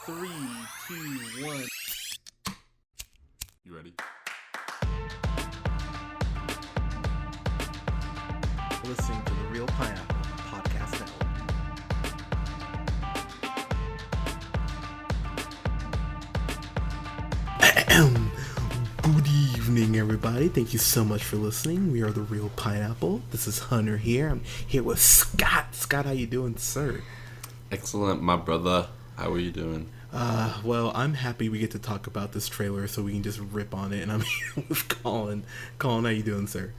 3, 2, 1. You ready? Listening to the Real Pineapple Podcast Network. Good evening, everybody. Thank you so much for listening. We are the Real Pineapple. This is Hunter here. I'm here with Scott. Scott, how you doing, sir? Excellent, my brother. How are you doing? Well, I'm happy we get to talk about this trailer so we can just rip on it. And I'm here with Colin. Colin, how you doing, sir?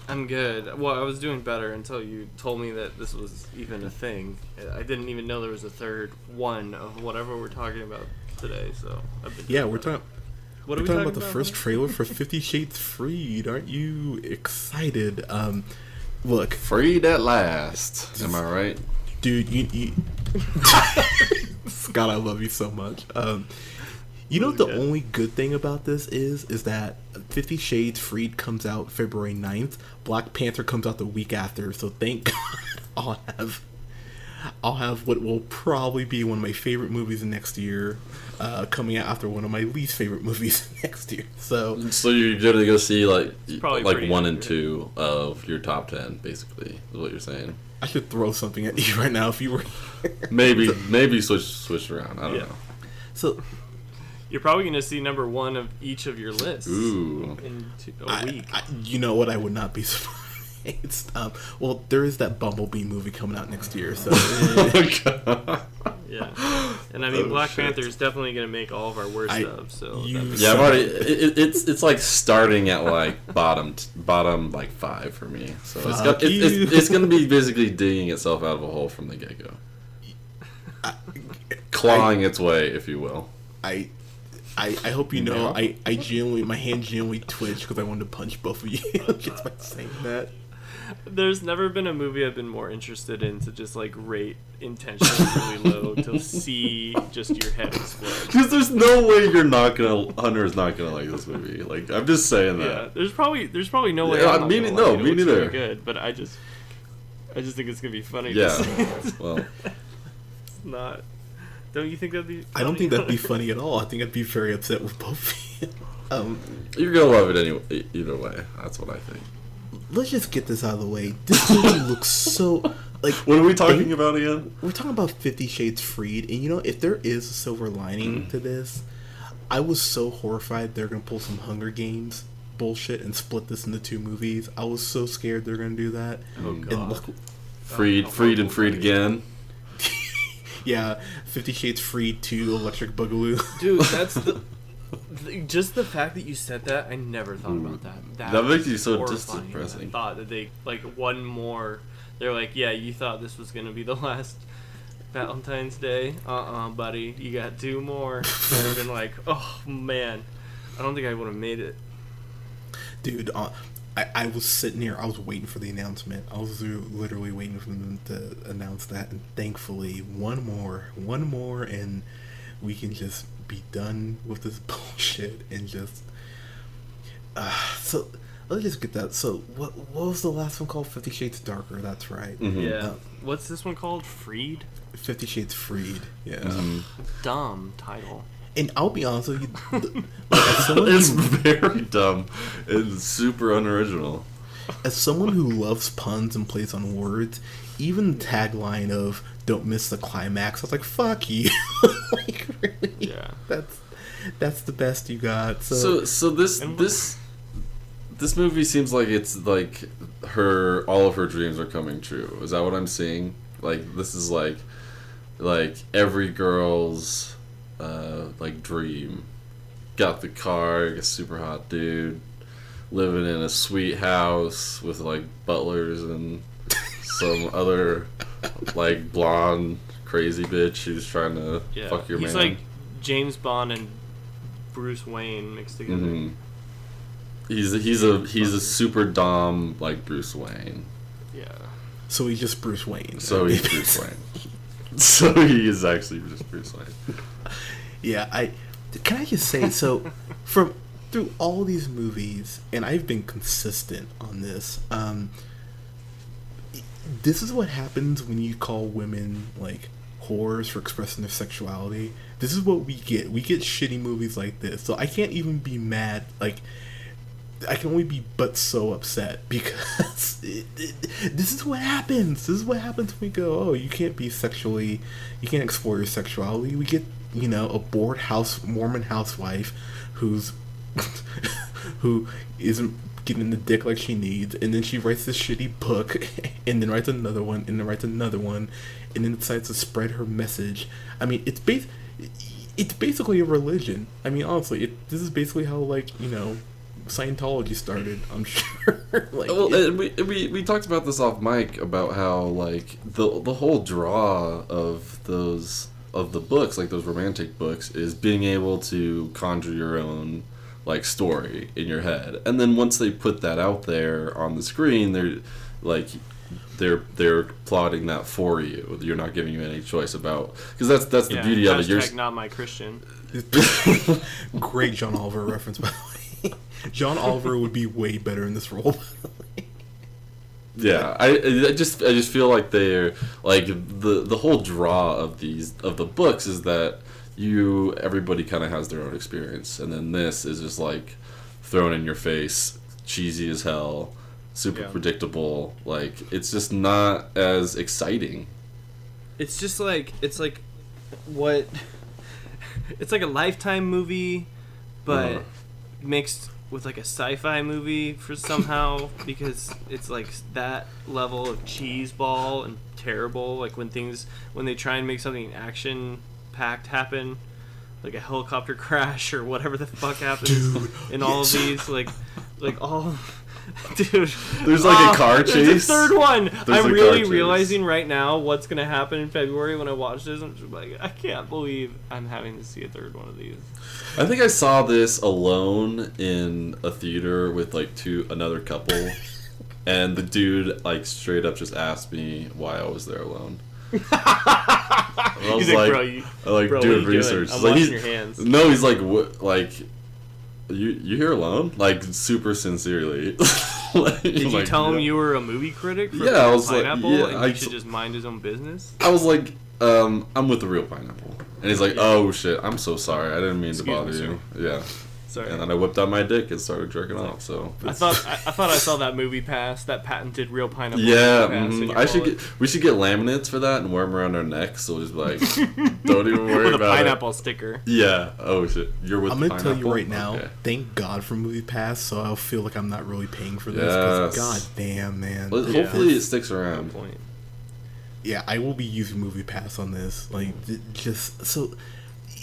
I'm good. Well, I was doing better until you told me that this was even a thing. I didn't even know there was a third one of whatever we're talking about today. So I've been we're talking. What are we talking talking about? The first trailer for 50 Shades Freed. Aren't you excited? Look, Freed at last. Am I right? Dude, you Scott, I love you so much. You know what the only good thing about this is that 50 Shades Freed comes out February 9th. Black Panther comes out the week after, so thank God I'll have what will probably be one of my favorite movies next year coming out after one of my least favorite movies next year. So you're gonna go see like 1 and 2 of your top 10, basically, is what you're saying. I should throw something at you right now if you were here. Maybe switch around. I don't know. So you're probably going to see number 1 of each of your lists. Ooh. In a week. You know what? I would not be surprised. Well, there is that Bumblebee movie coming out next year, so yeah. And I mean, Black Panther is definitely going to make all of our worst stuff. So I've already. It's like starting at like bottom like 5 for me. So it's going to be basically digging itself out of a hole from the get go, clawing its way, if you will. I hope you know I genuinely, my hand genuinely twitched because I wanted to punch both of you just by saying that. There's never been a movie I've been more interested in to just like rate intentionally really low to see just your head explode. Because there's no way Hunter is not gonna like this movie. Like, I'm just saying that. Yeah, there's probably no way. Me neither. Really good, but I just think it's gonna be funny. Yeah. To see. Well, it's not. Don't you think that'd be funny? I don't think that'd be funny at all. I think I'd be very upset with both of you. You're gonna love it anyway. Either way, that's what I think. Let's just get this out of the way. This movie looks so like. What are we talking about again? We're talking about 50 Shades Freed, and you know, if there is a silver lining to this, I was so horrified they're gonna pull some Hunger Games bullshit and split this into 2 movies. I was so scared they're gonna do that. Oh god. And look, freed again. Yeah, 50 Shades Freed 2 Electric Boogaloo. Dude, that's just the fact that you said that, I never thought about that. That makes you so horrifying. depressing. I thought that they, like, one more, they're like, yeah, you thought this was going to be the last Valentine's Day? Buddy, you got 2 more. And I've been like, oh, man, I don't think I would have made it. Dude, I was sitting here, I was waiting for the announcement. I was literally waiting for them to announce that, and thankfully, one more, and we can just be done with this bullshit and just so let's just get that. So what was the last one called? 50 Shades Darker. That's right. Mm-hmm. Yeah. What's this one called? Freed? 50 Shades Freed. Yeah. Dumb title. And I'll be honest with you, it's very dumb and super unoriginal. As someone who loves puns and plays on words, even the tagline of "Don't miss the climax," I was like, "Fuck you!" Like, really? Yeah. That's the best you got. So this movie seems like it's like all of her dreams are coming true. Is that what I'm seeing? Like, this is like every girl's like dream. Got the car, a super hot dude, living in a sweet house with like butlers and some other like blonde crazy bitch who's trying to fuck your man. He's like James Bond and Bruce Wayne mixed together. Mm-hmm. He's a super dom like Bruce Wayne. Yeah. So he's just Bruce Wayne. So he's Bruce Wayne. So he is actually just Bruce Wayne. Yeah, can I just say, so through all these movies, and I've been consistent on this, this is what happens when you call women like whores for expressing their sexuality. This is what we get. We get shitty movies like this. So I can't even be mad. Like, I can only be but so upset because this is what happens. This is what happens when we go, oh, you can't explore your sexuality. We get, a bored Mormon housewife who isn't getting the dick like she needs, and then she writes this shitty book, and then writes another one, and then writes another one, and then decides to spread her message. I mean, it's basically a religion. I mean, honestly, this is basically how, Scientology started, I'm sure. We talked about this off mic about how the whole draw of the books, like those romantic books, is being able to conjure your own story in your head, and then once they put that out there on the screen, they're plotting that for you. You're not giving you any choice about, because that's the beauty of it. You're not my Christian. Great John Oliver reference, by the way. John Oliver would be way better in this role. Yeah, I just feel like they're the whole draw of the books is that everybody kind of has their own experience, and then this is just thrown in your face, cheesy as hell, super predictable. It's just not as exciting. It's just it's like a Lifetime movie, but mixed with a sci-fi movie for somehow, because it's that level of cheeseball and terrible. When they try and make something action packed happen, like a helicopter crash or whatever the fuck happens in all of these, all. Dude, there's a car chase. There's a third one. I'm really realizing right now what's gonna happen in February when I watch this. I'm just I can't believe I'm having to see a third one of these. I think I saw this alone in a theater with another couple, and the dude straight up just asked me why I was there alone. I was bro, doing research. I'm washing your hands. No, he's what, you here alone? Super sincerely. Did you tell him you were a movie critic for I was Pineapple, and he should just mind his own business? I was I'm with the Real Pineapple. And he's oh shit, I'm so sorry, I didn't mean to bother you. Yeah. Sorry. And then I whipped out my dick and started jerking off. So I thought I saw that movie pass, that patented Real Pineapple. Yeah, we should get laminates for that and wear them around our necks. So we'll just don't even worry about it. Pineapple sticker. Yeah. Oh shit, you're with. I'm gonna tell you right now. Okay. Thank God for Movie Pass, so I'll feel like I'm not really paying for this. Yes. God damn, man. Hopefully it sticks around. Yeah, I will be using Movie Pass on this. Just so.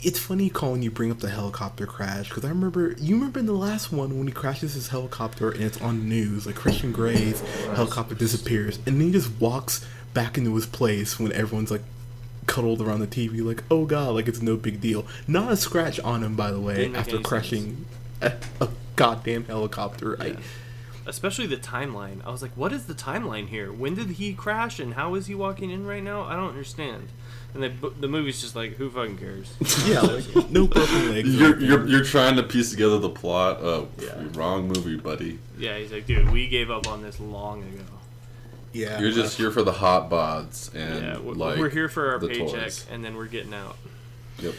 It's funny when you bring up the helicopter crash, because you remember in the last one when he crashes his helicopter and it's on news, Christian Grey's helicopter disappears, and then he just walks back into his place when everyone's cuddled around the TV, oh god, it's no big deal. Not a scratch on him, by the way, after crashing a goddamn helicopter. Yeah. Especially the timeline. I was what is the timeline here? When did he crash, and how is he walking in right now? I don't understand. And the movie's just who fucking cares? Yeah, no broken legs. You're trying to piece together the plot. Oh, yeah. Wrong movie, buddy. Yeah, he's dude, we gave up on this long ago. Yeah, you're just here for the hot bods and we're here for our paycheck, toys. and then we're getting out. Yep.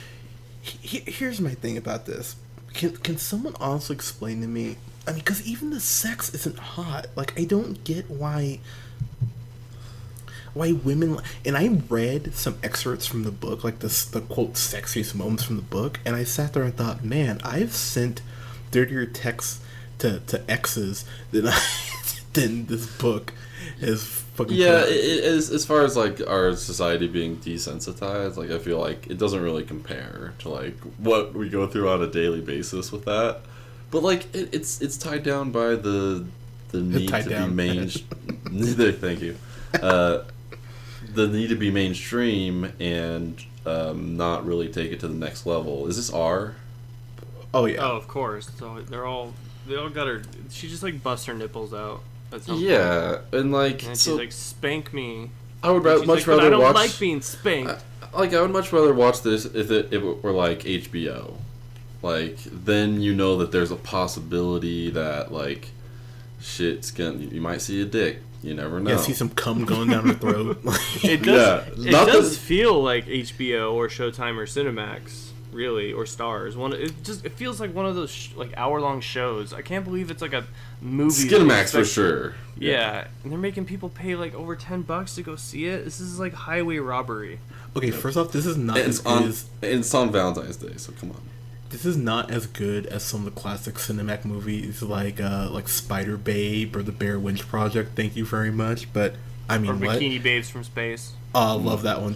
Here's my thing about this. Can someone honestly explain to me? I mean, because even the sex isn't hot. I don't get why women, and I read some excerpts from the book, the quote sexiest moments from the book, and I sat there and thought, man, I've sent dirtier texts to exes than this book has fucking. Yeah, it is, as far as our society being desensitized. I feel it doesn't really compare to what we go through on a daily basis with that. But it's tied down by the need to be mainstream. Thank you. The need to be mainstream and not really take it to the next level. Is this R? Oh yeah. Oh, of course. So they all got her. She just busts her nipples out. Yeah, and and she's spank me. I would much rather I don't watch. like being spanked. I would much rather watch this if it were HBO. Then that there's a possibility that shit's gonna. You might see a dick. You never know. Yeah, see some cum going down her throat. It does. Yeah, it does feel like HBO or Showtime or Cinemax, really, or Stars. It feels like one of those like hour-long shows. I can't believe it's like a movie. Cinemax for sure. Yeah, and they're making people pay like over $10 to go see it. This is like highway robbery. Okay, first off, this is not it's on Valentine's Day, so come on. This is not as good as some of the classic Cinemax movies like Spider Babe or the Blair Witch Project. Thank you very much, but I mean, or Bikini Babes from Space. Oh, I love that one.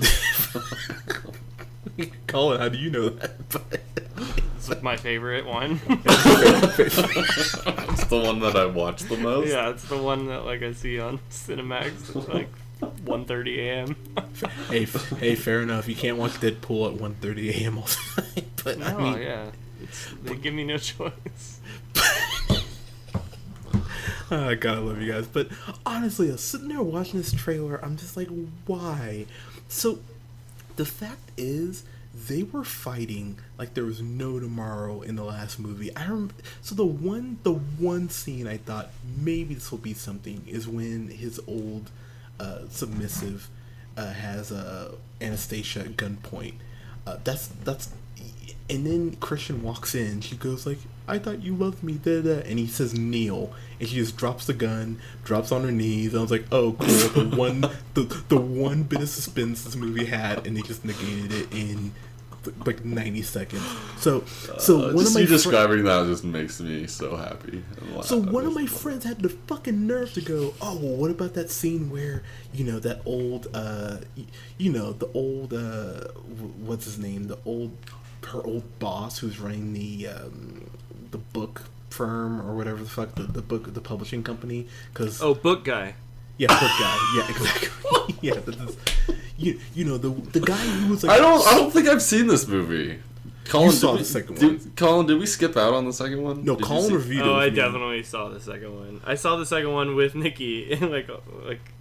Colin, how do you know that? It's like my favorite one. It's the one that I watch the most. Yeah, it's the one that like I see on Cinemax at like 1:30 a.m. Hey, fair enough. You can't watch Deadpool at 1:30 a.m. all the time. But no, I mean, yeah, they give me no choice. Oh, God, I love you guys. But honestly, I was sitting there watching this trailer. I'm just like, why? So the fact is, they were fighting like there was no tomorrow in the last movie. So the one scene I thought maybe this will be something is when his old submissive has Anastasia at gunpoint. That's and then Christian walks in. She goes like, "I thought you loved me," da da, and he says kneel, and she just drops the gun, drops on her knees. I was like, "Oh, cool!" the one bit of suspense this movie had, and they just negated it in like 90 seconds. So one of my describing that just makes me so happy. So one of my friends had the fucking nerve to go, "Oh, well, what about that scene where that old what's his name, her old boss who's running the book firm or whatever the fuck the publishing company?" Because book guy. Yeah, book guy. Yeah, exactly. Yeah, the guy who was like, I don't think I've seen this movie. Colin, you saw the second one. Colin, did we skip out on the second one? No, Colin reviewed it. Oh, I definitely saw the second one. I saw the second one with Nikki.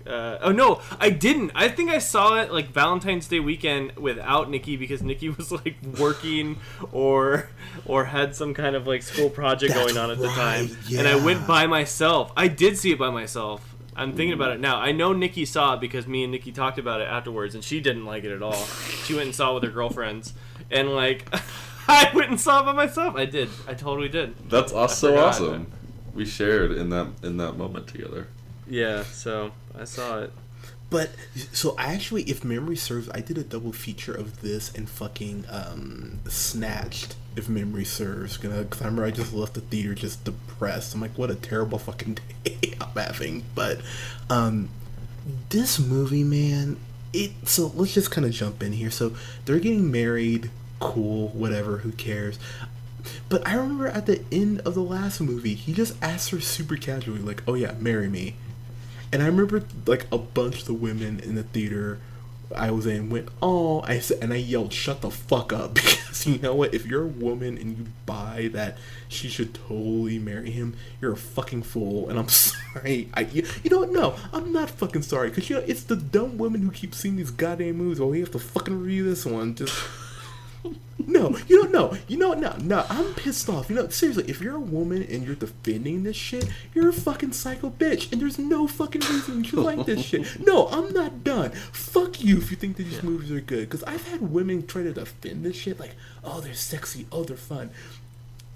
Oh no, I didn't. I think I saw it like Valentine's Day weekend without Nikki because Nikki was like working or had some kind of like school project going on at the time. Yeah. And I went by myself. I did see it by myself. I'm thinking about it now. I know Nikki saw it because me and Nikki talked about it afterwards, and she didn't like it at all. She went and saw it with her girlfriends, and like, I went and saw it by myself. I did. I totally did. That's so awesome. We shared in that moment together. Yeah. So I saw it. But so I actually, if memory serves, I did a double feature of this and fucking Snatched. If memory serves, because I remember I just left the theater just depressed. I'm like, what a terrible fucking day I'm having. But this movie, man, so let's just kind of jump in here. So they're getting married, cool, whatever, who cares? But I remember at the end of the last movie, he just asked her super casually, like, "Oh yeah, marry me." And I remember like a bunch of the women in the theater I was in went, "Oh," I said, and I yelled, "Shut the fuck up," because you know what? If you're a woman and you buy that she should totally marry him, you're a fucking fool. And I'm sorry. You know what? No, I'm not fucking sorry, because it's the dumb women who keep seeing these goddamn movies. Oh, we have to fucking review this one. Just no, you don't know. You know what? No, I'm pissed off. Seriously, if you're a woman and you're defending this shit, you're a fucking psycho bitch, and there's no fucking reason you like this shit. No, I'm not done. Fuck you if you think that these movies are good, because I've had women try to defend this shit like, "Oh, they're sexy. Oh, they're fun."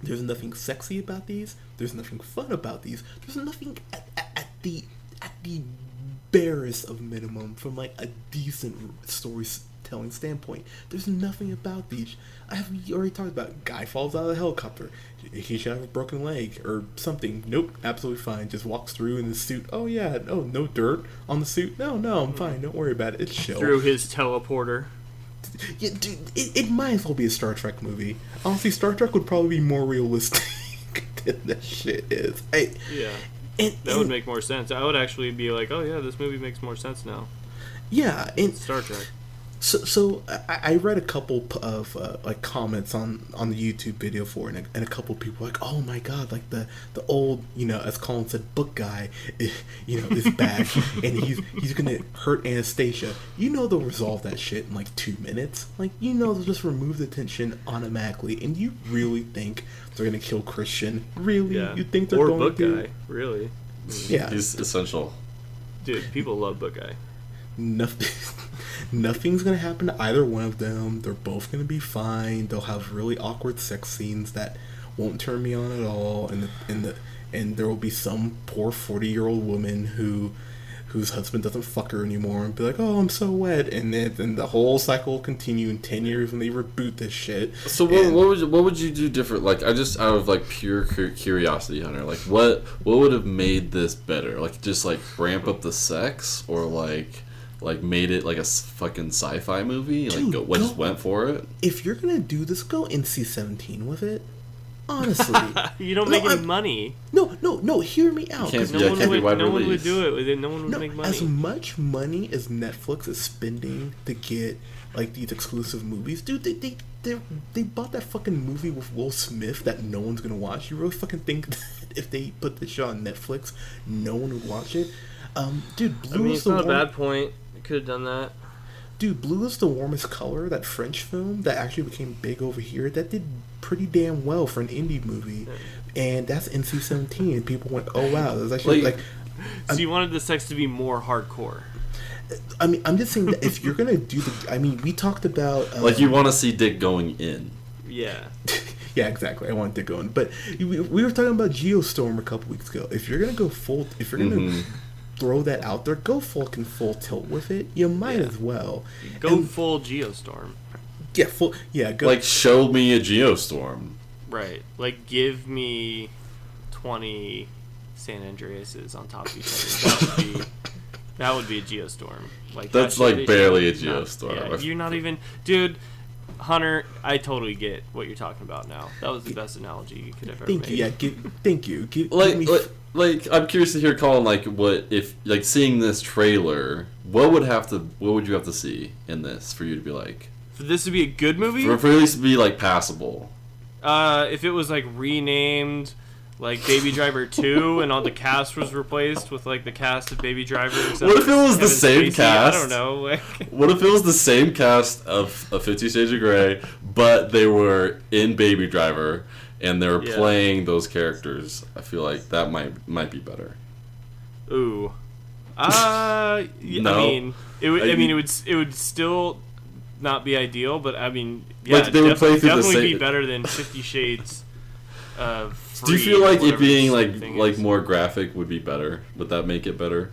There's nothing sexy about these. There's nothing fun about these. There's nothing at the barest of minimum from like a decent storytelling standpoint. There's nothing about these. You already talked about guy falls out of the helicopter. He should have a broken leg or something. Nope, absolutely fine. Just walks through in the suit. Oh yeah, no dirt on the suit. No, I'm fine. Don't worry about it. It's chill. Through his teleporter. Yeah, dude, it might as well be a Star Trek movie. Honestly, Star Trek would probably be more realistic than this shit is. That would make more sense. I would actually be like, "Oh yeah, this movie makes more sense now." Yeah, and Star Trek. So I read a couple of like comments on the YouTube video for it, and a couple of people were like, "Oh my god, like the old, as Colin said, book guy, is back, and he's gonna hurt Anastasia." They'll resolve that shit in like 2 minutes. Like they'll just remove the tension automatically. And you really think they're gonna kill Christian? Really? Yeah. You think they're or going book to? guy? Really? Yeah. He's essential. Dude, people love Buckeye. Nothing, nothing's gonna happen to either one of them. They're both gonna be fine. They'll have really awkward sex scenes that won't turn me on at all, and there will be some poor 40-year-old woman whose husband doesn't fuck her anymore and be like, "Oh, I'm so wet," and then the whole cycle will continue in 10 years when they reboot this shit. So what would you do different? Like, I just out of like pure curiosity, Hunter. Like, what would have made this better? Like, just like ramp up the sex, or like made it like a fucking sci-fi movie? Dude, Like, just went for it? If you're gonna do this, go NC-17 with it. Honestly, you don't make any money. No. Hear me out. No one would do it with it. No one would make money. As much money as Netflix is spending to get like these exclusive movies, dude, they bought that fucking movie with Will Smith that no one's gonna watch. You really fucking think that if they put this shit on Netflix, no one would watch it? Dude, Blue it's not a bad point. You could have done that. Dude, Blue is the Warmest Color, that French film that actually became big over here, that did pretty damn well for an indie movie. And that's NC-17, and people went, "Oh wow, that's actually like." So you wanted the sex to be more hardcore. I mean, I'm just saying that if you're gonna do the, I mean, we talked about like you want to see dick going in. Yeah. Yeah, exactly. I want Dick going, but we were talking about Geostorm a couple weeks ago. If you're gonna go full, if you're gonna throw that out there, go full tilt with it. You might as well Go full Geostorm. Yeah, full. Yeah, go. Like, show me a Geostorm. Right. Like, give me 20 San Andreases on top of each other. That would be a Geostorm. Like, that's like barely a Geostorm. Yeah, you're not even, dude. Hunter, I totally get what you're talking about now. That was the best analogy you could have ever made. Thank you. Like, I'm curious to hear, Colin, like, what if, like, seeing this trailer, what would you have to see in this for you to be like, for this to be a good movie? For at least to be like passable. If it was like renamed, like Baby Driver 2, and all the cast was replaced with like the cast of Baby Driver. What if it was the same Spacey? cast? I don't know. Like, what if it was the same cast of 50 Shades of Grey, but they were in Baby Driver and they were playing those characters? I feel like that might be better. Ooh. No. I mean, it would still not be ideal, but I mean, yeah, like they would play through definitely be better than 50 Shades of Free. Do you feel like it being like more graphic would be better? Would that make it better?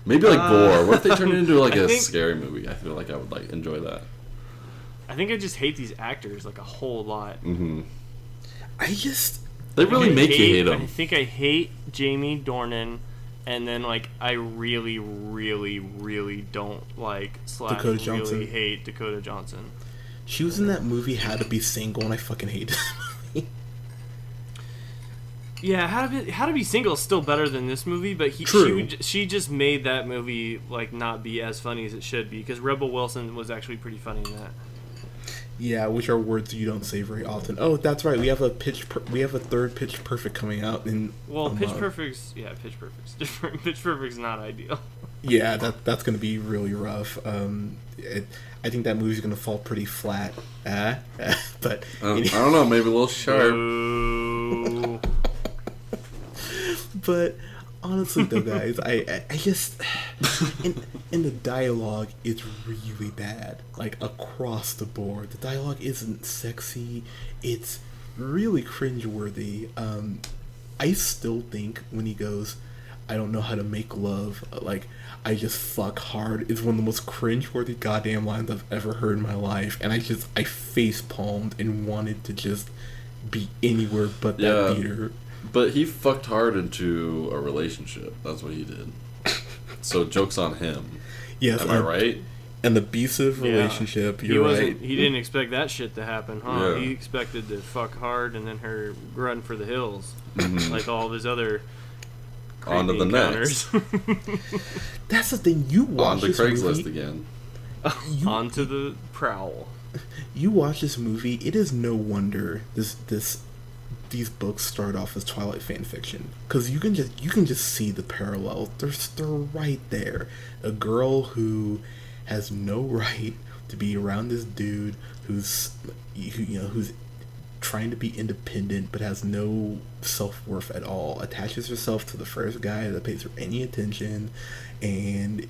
Maybe like gore. What if they turn it into like a scary movie? I feel like I would like enjoy that. I think I just hate these actors like a whole lot. Mm-hmm. They really make you hate them. I think I hate Jamie Dornan. And then, like, I really, really, really don't like / really hate Dakota Johnson. She was in that movie How to Be Single, and I fucking hate that movie. Yeah, How to Be Single is still better than this movie, but she just made that movie like not be as funny as it should be, because Rebel Wilson was actually pretty funny in that. Yeah, which are words you don't say very often. Oh, that's right. We have a third Pitch Perfect coming out in. Well, Pitch Perfect's different. Pitch Perfect's not ideal. Yeah, that's gonna be really rough. I think that movie's gonna fall pretty flat. But I don't know, maybe a little sharp. But honestly, though, guys, I just in the dialogue, it's really bad. Like across the board, the dialogue isn't sexy. It's really cringeworthy. I still think when he goes, "I don't know how to make love," like I just fuck hard, is one of the most cringeworthy goddamn lines I've ever heard in my life. And I face palmed and wanted to just be anywhere but that theater. But he fucked hard into a relationship. That's what he did. So joke's on him. Yes, am I right? An abusive relationship. You're right. He didn't expect that shit to happen, huh? Yeah. He expected to fuck hard and then her run for the hills, like all of his other. On to the next. That's the thing. You watch this movie. On to Craigslist again. Onto the prowl. You watch this movie. It is no wonder these books start off as Twilight fan fiction, because you can just see the parallels. They're right there. A girl who has no right to be around this dude who's trying to be independent but has no self-worth at all, attaches herself to the first guy that pays her any attention, and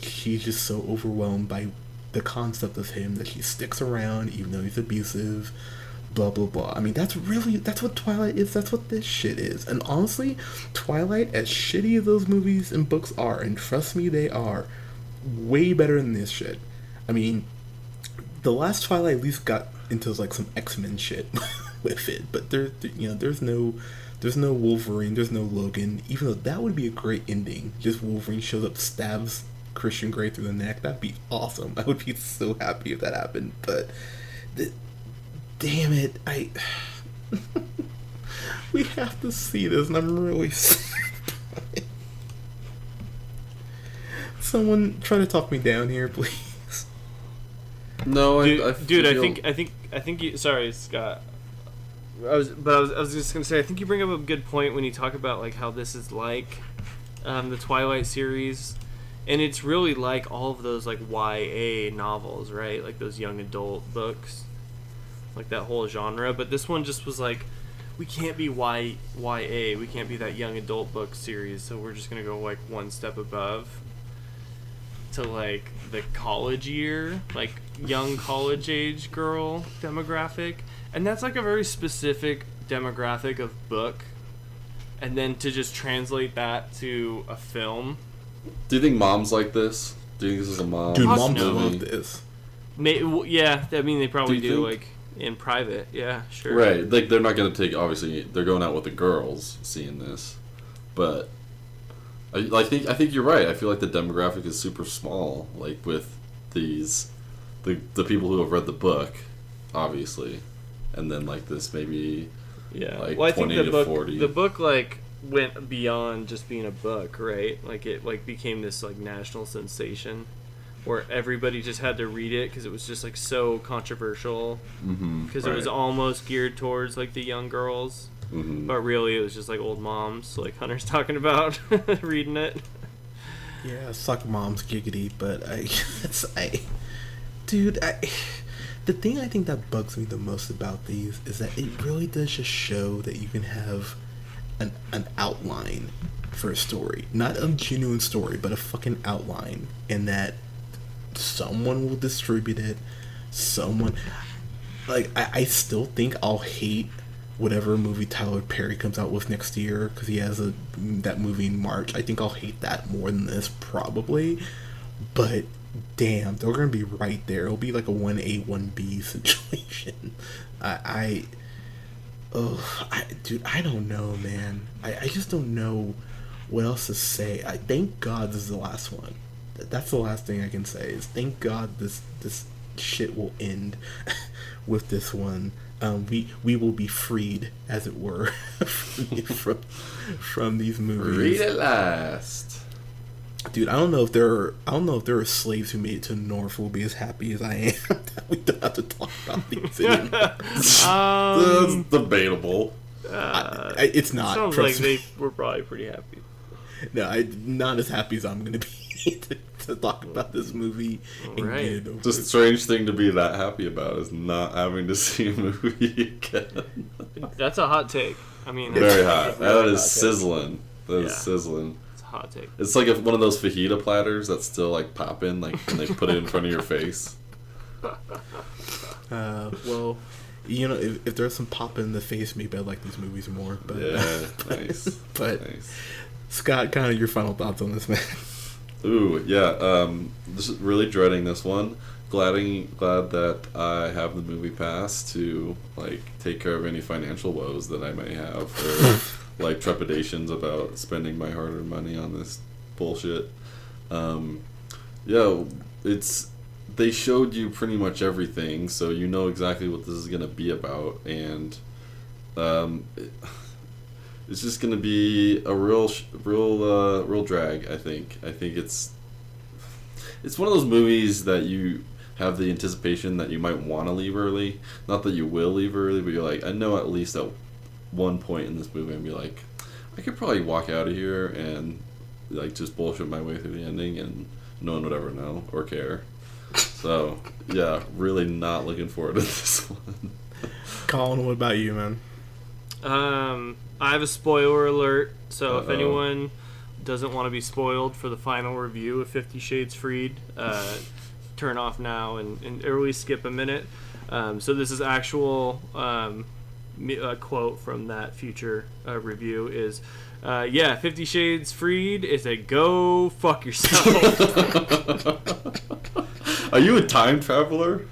she's just so overwhelmed by the concept of him that she sticks around even though he's abusive, blah blah blah. I mean, that's what Twilight is. That's what this shit is. And honestly, Twilight, as shitty as those movies and books are, and trust me, they are way better than this shit. I mean, the last Twilight at least got into like some X-Men shit with it, but there's no Wolverine, there's no Logan. Even though that would be a great ending, just Wolverine shows up, stabs Christian Grey through the neck. That'd be awesome. I would be so happy if that happened. But damn it, we have to see this, and I'm really sad. Someone try to talk me down here, please. No, I think you. Sorry, Scott. I was just gonna say, I think you bring up a good point when you talk about like how this is like the Twilight series, and it's really like all of those like YA novels, right? Like those young adult books, like that whole genre. But this one just was like, we can't be YA, we can't be that young adult book series, so we're just gonna go like one step above to like the college year, like young college age girl demographic. And that's like a very specific demographic of book, and then to just translate that to a film. Do you think moms like this? Do you think this is a mom? Dude, moms movie? love this. Yeah, I mean they probably do think? like in private. Yeah, sure. Right, like they're not gonna take. Obviously, they're going out with the girls seeing this, but I think you're right. I feel like the demographic is super small. Like with these, the people who have read the book, obviously, and then like this maybe. Yeah. Like well, I think 20 to 40. The book like went beyond just being a book, right? Like it like became this like national sensation where everybody just had to read it because it was just like so controversial. Because it was almost geared towards like the young girls, but really it was just like old moms, like Hunter's talking about, reading it. Yeah, suck mom's giggity, but the thing I think that bugs me the most about these is that it really does just show that you can have an outline for a story. Not a genuine story, but a fucking outline. And that someone will distribute it. I still think I'll hate whatever movie Tyler Perry comes out with next year, because he has that movie in March. I think I'll hate that more than this, probably. But damn, they're gonna be right there. It'll be like a 1A 1B situation. Dude, I don't know, man. I just don't know what else to say. Thank God this is the last one. That's the last thing I can say, is thank God this shit will end with this one. We will be freed, as it were, from these movies. Freed at last. Dude, I don't know if there are slaves who made it to the North who will be as happy as I am. We don't have to talk about these anymore. That's debatable. It's not. Sounds like they were probably pretty happy. No, not as happy as I'm gonna be to talk about this movie and get it over. It's a strange thing to be that happy about, is not having to see a movie again. That's a hot take. I mean, very hot. That is sizzling. That is sizzling. Hot take. It's like one of those fajita platters that's still like popping, like when they put it in front of your face. Well, you know, if there's some pop in the face, maybe I like these movies more. But yeah, nice. But nice. Scott, kind of your final thoughts on this, man? Ooh, yeah. This is really dreading this one. Glad that I have the movie pass to like take care of any financial woes that I may have, or like trepidations about spending my hard-earned money on this bullshit. Yeah, they showed you pretty much everything, so you know exactly what this is gonna be about, and it's just gonna be a real drag. I think it's one of those movies that you have the anticipation that you might want to leave early. Not that you will leave early, but you're like, I know at least at one point in this movie, I'd be like, I could probably walk out of here and like just bullshit my way through the ending, and no one would ever know or care. So yeah, really not looking forward to this one. Colin, what about you, man? I have a spoiler alert, so if Uh-oh. anyone doesn't want to be spoiled for the final review of 50 Shades Freed, turn off now and early skip a minute. So this is actual a quote from that future review is, 50 Shades Freed is a go fuck yourself. Are you a time traveler?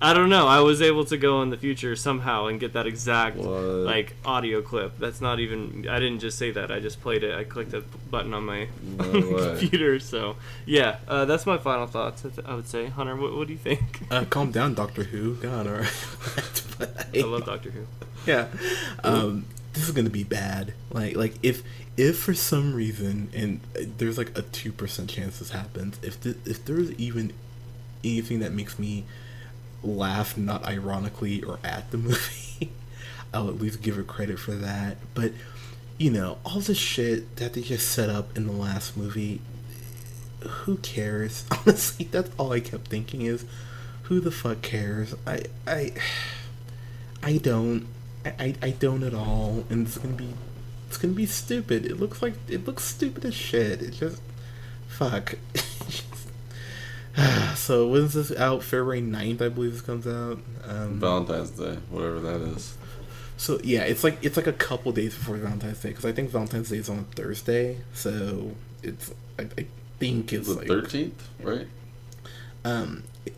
I don't know. I was able to go in the future somehow and get that exact What? audio clip. That's not even. I didn't just say that. I just played it. I clicked a button on my No way. computer. So yeah, that's my final thoughts. I would say, Hunter. What do you think? Calm down, Doctor Who. God, all right. I love Doctor Who. Yeah. This is gonna be bad. Like if for some reason, and there's like a 2% chance this happens, if there's even anything that makes me laugh, not ironically or at the movie, I'll at least give it credit for that. But all the shit that they just set up in the last movie, who cares? Honestly, that's all I kept thinking is, who the fuck cares? I don't at all, and it's gonna be stupid. It looks stupid as shit. It just fuck. So when's this out? February 9th, I believe this comes out. Valentine's Day, whatever that is. So yeah, it's like a couple days before Valentine's Day, because I think Valentine's Day is on Thursday. So it's I think it's The like 13th, right?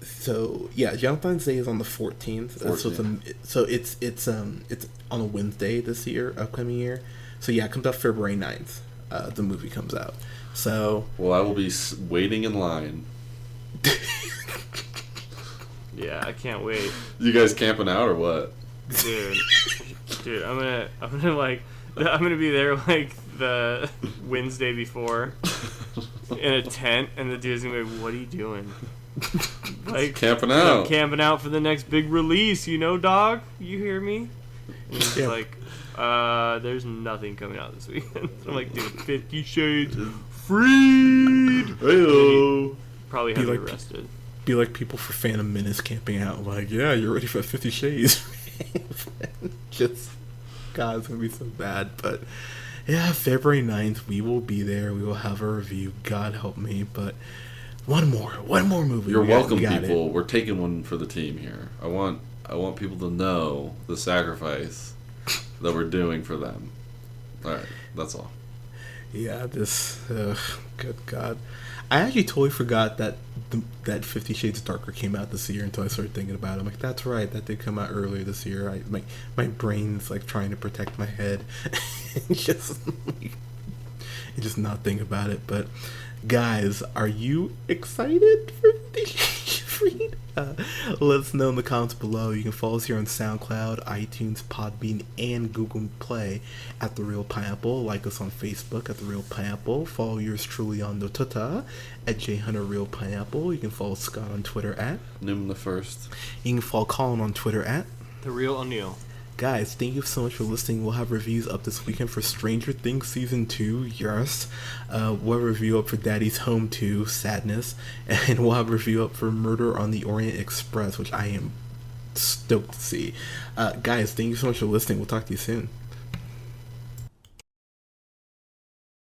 So yeah, Valentine's Day is on the 14th. So it's on a Wednesday this year, upcoming year. So yeah, it comes out February 9th. The movie comes out. So Well, I will be waiting in line. Yeah, I can't wait, You guys camping out or what? dude. I'm gonna be there like the Wednesday before in a tent, and the dude's gonna be like, "What are you doing?" Like Camping out. I'm camping out for the next big release, dog. You hear me? And he's Yeah. like, there's nothing coming out this weekend. I'm like, dude, 50 Shades Freed. Heyo. Probably Be have me like- arrested. be like people for Phantom Menace camping out, like, yeah, you're ready for 50 Shades. Just, God, it's gonna be so bad. But yeah, February 9th, we will be there. We will have a review. God help me. But one more movie. You're We got- welcome, we got it. people. We're taking one for the team here. I want people to know the sacrifice that we're doing for them. All right, that's all. Yeah, good God. I actually totally forgot that that 50 Shades Darker came out this year until I started thinking about it. I'm like, that's right, that did come out earlier this year. My brain's like trying to protect my head. just not think about it. But guys, are you excited for 50 Shades Freed? Let us know in the comments below. You can follow us here on SoundCloud, iTunes, Podbean, and Google Play at The Real Pineapple. Like us on Facebook at The Real Pineapple. Follow yours truly on the Twitter at JHunterRealPineapple. You can follow Scott on Twitter at Noom the First. You can follow Colin on Twitter at The Real O'Neill. Guys, thank you so much for listening. We'll have reviews up this weekend for Stranger Things Season 2, yes. We'll have a review up for Daddy's Home 2, Sadness. And we'll have a review up for Murder on the Orient Express, which I am stoked to see. Guys, thank you so much for listening. We'll talk to you soon.